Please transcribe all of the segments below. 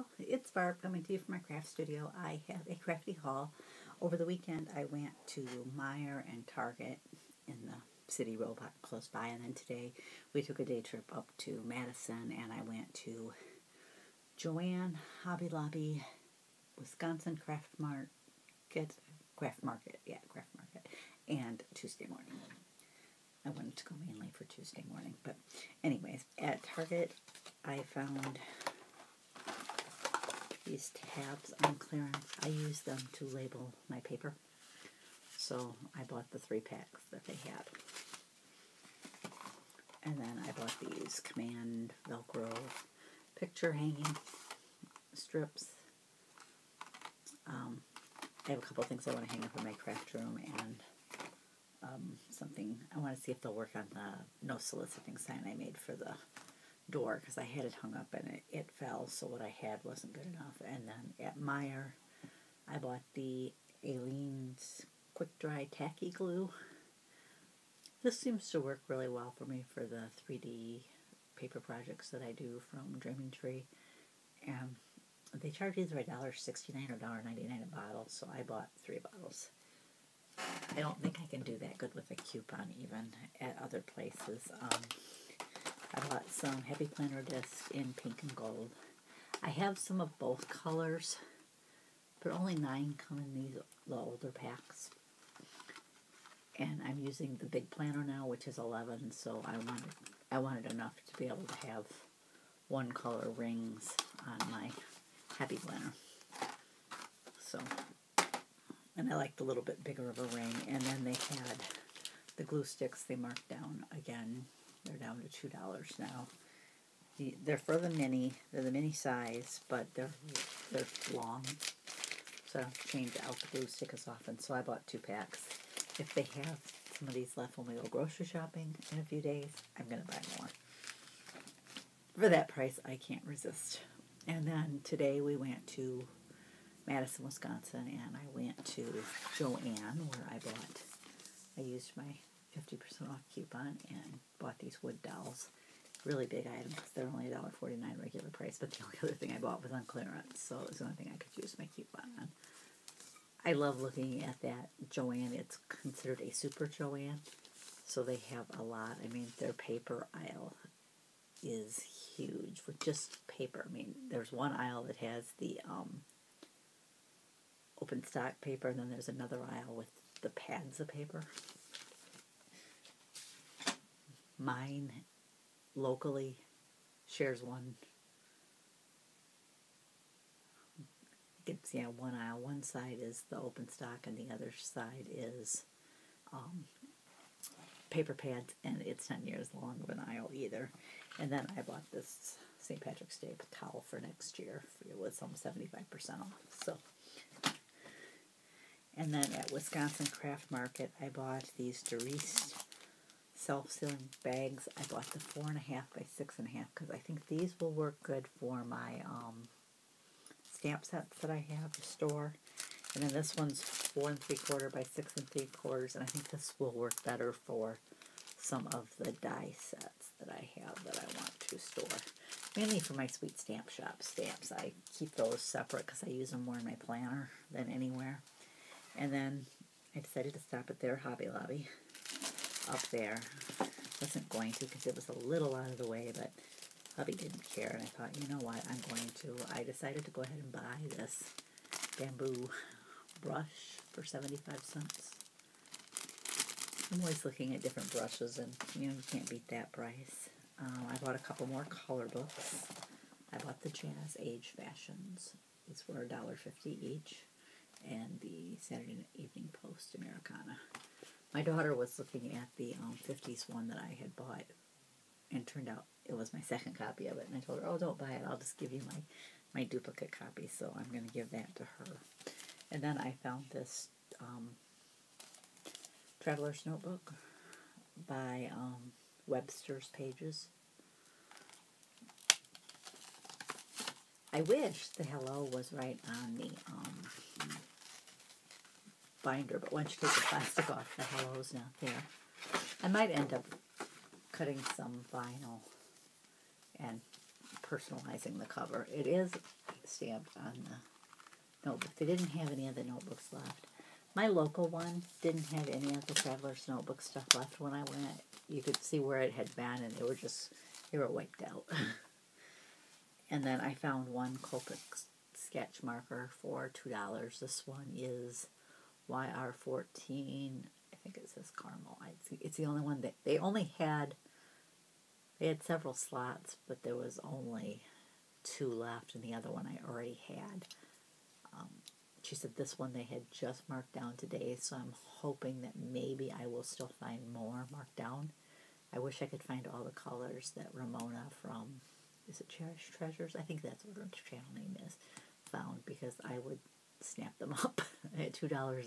Hello, it's Barb coming to you from my craft studio. I have a crafty haul. Over the weekend, I went to Meijer and Target in the city real close by, and then today we took a day trip up to Madison, and I went to Joann, Hobby Lobby, Wisconsin Craft Market, and Tuesday morning. I wanted to go mainly for Tuesday morning, but anyways, at Target, I found these tabs on clearance. I use them to label my paper. So I bought the 3 packs that they had. And then I bought these Command Velcro picture hanging strips. I have a couple things I want to hang up in my craft room, and something I want to see if they'll work on the no soliciting sign I made for the door, because I had it hung up and it fell, so what I had wasn't good enough. And then at Meijer, I bought the Aleene's Quick Dry Tacky Glue. This seems to work really well for me for the 3D paper projects that I do from Dreaming Tree. And they charge either $1.69 or $1.99 a bottle, so I bought 3 bottles. I don't think I can do that good with a coupon even at other places. I bought some heavy planner discs in pink and gold. I have some of both colors, but only 9 come in the older packs. And I'm using the big planner now, which is 11, so I wanted enough to be able to have 1 color rings on my happy planner. So, and I liked a little bit bigger of a ring. And then they had the glue sticks. They marked down again. They're down to $2 now. They're for the mini. They're the mini size, but they're long, so I don't have to change out the glue stick as often. So I bought 2 packs. If they have some of these left when we go grocery shopping in a few days, I'm going to buy more. For that price, I can't resist. And then today we went to Madison, Wisconsin, and I went to Joann, where I used my 50% off coupon and bought these wood dolls. Really big items. They're only $1.49 regular price, but the only other thing I bought was on clearance, so it was the only thing I could use my coupon on. I love looking at that Joann. It's considered a super Joann, so they have a lot. I mean, their paper aisle is huge with just paper. I mean, there's one aisle that has the open stock paper, and then there's another aisle with the pads of paper. Mine locally shares one. It's one aisle. One side is the open stock, and the other side is paper pads, and it's not near as long of an aisle either. And then I bought this St. Patrick's Day towel for next year. It was almost 75% off. So, and then at Wisconsin Craft Market, I bought these Doris self-sealing bags. I bought the 4.5 by 6.5 because I think these will work good for my stamp sets that I have to store. And then this one's 4 3/4 by 6 3/4, and I think this will work better for some of the die sets that I have that I want to store. Mainly for my Sweet Stamp Shop stamps. I keep those separate because I use them more in my planner than anywhere. And then I decided to stop at their Hobby Lobby up there. Wasn't going to because it was a little out of the way, but hubby didn't care, and I thought, you know what, I decided to go ahead and buy this bamboo brush for 75 cents. I'm always looking at different brushes, and you can't beat that price. I bought a couple more color books. I bought the Jazz Age Fashions. These were $1.50 each, and the Saturday Evening Post Americana. My daughter was looking at the 50s one that I had bought, and turned out it was my second copy of it, and I told her, oh, don't buy it, I'll just give you my duplicate copy, so I'm going to give that to her. And then I found this Traveler's Notebook by Webster's Pages. I wish the hello was right on the binder, but once you take the plastic off, the hello's not there. I might end up cutting some vinyl and personalizing the cover. It is stamped on the notebook. They didn't have any of the notebooks left. My local one didn't have any of the Traveler's Notebook stuff left when I went. You could see where it had been, and they were wiped out. And then I found one Copic sketch marker for $2. This one is YR14. I think it says caramel. It's the only one that they had several slots, but there was only 2 left, and the other one I already had. She said this one they had just marked down today, so I'm hoping that maybe I will still find more marked down. I wish I could find all the colors that Ramona from, is it Cherished Treasures? I think that's what her channel name is, found, because I would snap them up. At $2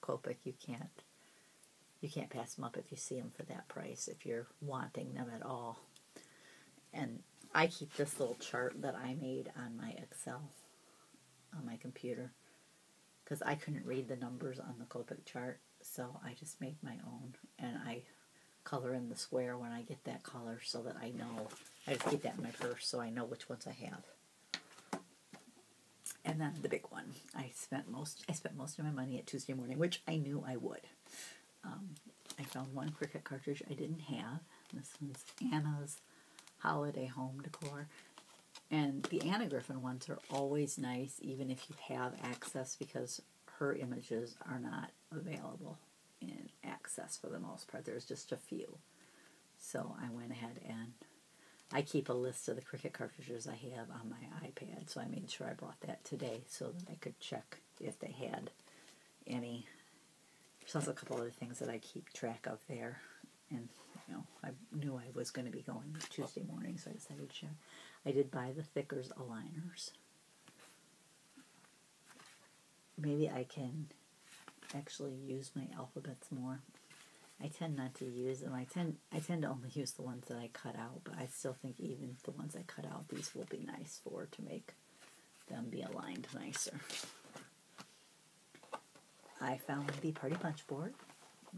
Copic, you can't pass them up if you see them for that price, if you're wanting them at all. And I keep this little chart that I made on my Excel on my computer, because I couldn't read the numbers on the Copic chart, so I just made my own, and I color in the square when I get that color so that I know. I just keep that in my purse so I know which ones I have. And then the big one, I spent most of my money at Tuesday morning, which I knew I would. I found one Cricut cartridge I didn't have. This one's Anna's Holiday Home Decor. And the Anna Griffin ones are always nice, even if you have access, because her images are not available in access for the most part. There's just a few. So I went ahead and I keep a list of the Cricut cartridges I have on my iPad, so I made sure I brought that today so that I could check if they had any. There's also a couple other things that I keep track of there. And, I knew I was going to be going Tuesday morning, so I decided to check. I did buy the Thickers aligners. Maybe I can actually use my alphabets more. I tend not to use them. I tend to only use the ones that I cut out, but I still think even the ones I cut out, these will be nice to make them be aligned nicer. I found the Party Punch board,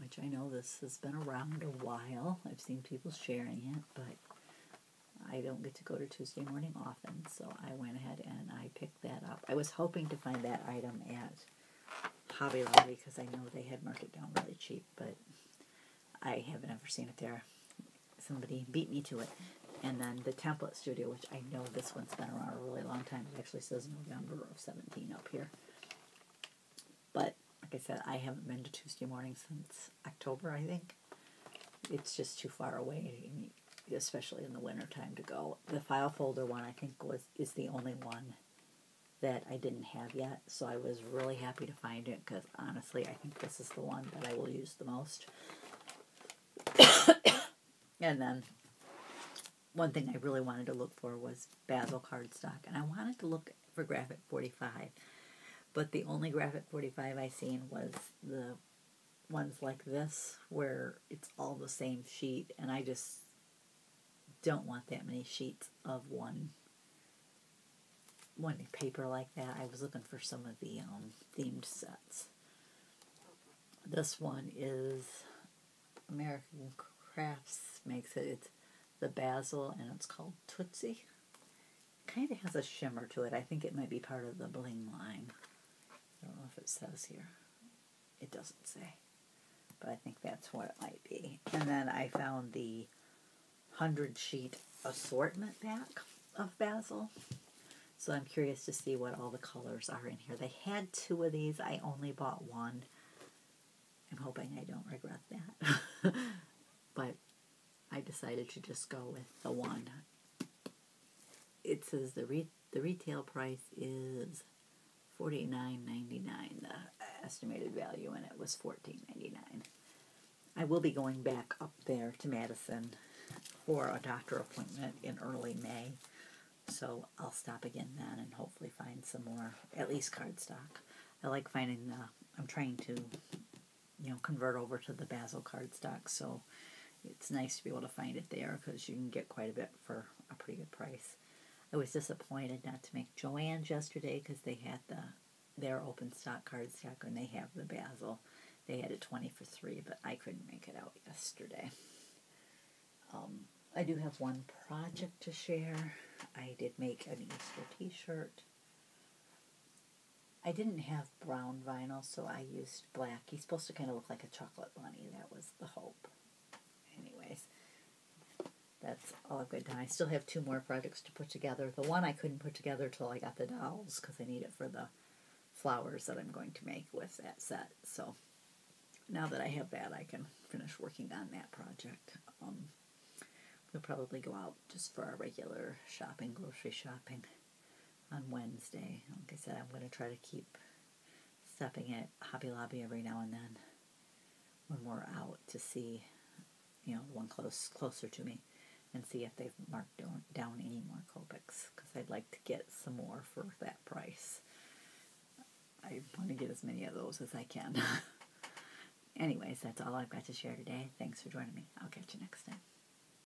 which I know this has been around a while. I've seen people sharing it, but I don't get to go to Tuesday morning often, so I went ahead and I picked that up. I was hoping to find that item at Hobby Lobby because I know they had marked it down really cheap, but I haven't ever seen it there. Somebody beat me to it. And then the Template Studio, which I know this one's been around a really long time. It actually says November of 17 up here. But like I said, I haven't been to Tuesday morning since October, I think. It's just too far away, especially in the wintertime, to go. The file folder one, I think, is the only one that I didn't have yet. So I was really happy to find it because, honestly, I think this is the one that I will use the most. And then one thing I really wanted to look for was Basil cardstock. And I wanted to look for Graphic 45. But the only Graphic 45 I seen was the ones like this, where it's all the same sheet, and I just don't want that many sheets of one paper like that. I was looking for some of the themed sets. This one is American Crafts makes it. It's the Basil, and it's called Tootsie. Kind of has a shimmer to it. I think it might be part of the bling line. I don't know if it says here. It doesn't say. But I think that's what it might be. And then I found the 100-sheet assortment pack of Basil. So I'm curious to see what all the colors are in here. They had 2 of these. I only bought 1. I'm hoping I don't regret that. But I decided to just go with the 1. It says the retail price is $49.99. The estimated value in it was $14.99. I will be going back up there to Madison for a doctor appointment in early May, so I'll stop again then and hopefully find some more, at least cardstock. I like finding I'm trying to, convert over to the Basil cardstock, so it's nice to be able to find it there because you can get quite a bit for a pretty good price. I was disappointed not to make Joann's yesterday because they had their open stock cardstock and they have the Basil. They had it 20 for $3, but I couldn't make it out yesterday. I do have one project to share. I did make an Easter t-shirt. I didn't have brown vinyl, so I used black. He's supposed to kind of look like a chocolate bunny. That was the hope. Anyways, that's all I've got done. I still have 2 more projects to put together. The one I couldn't put together till I got the dolls because I need it for the flowers that I'm going to make with that set. So now that I have that, I can finish working on that project. We'll probably go out just for our regular shopping, grocery shopping on Wednesday. Like I said, I'm going to try to keep stopping at Hobby Lobby every now and then when we're out to see, the one closer to me, and see if they've marked down any more Copics, because I'd like to get some more for that price. I want to get as many of those as I can. Anyways, that's all I've got to share today. Thanks for joining me. I'll catch you next time.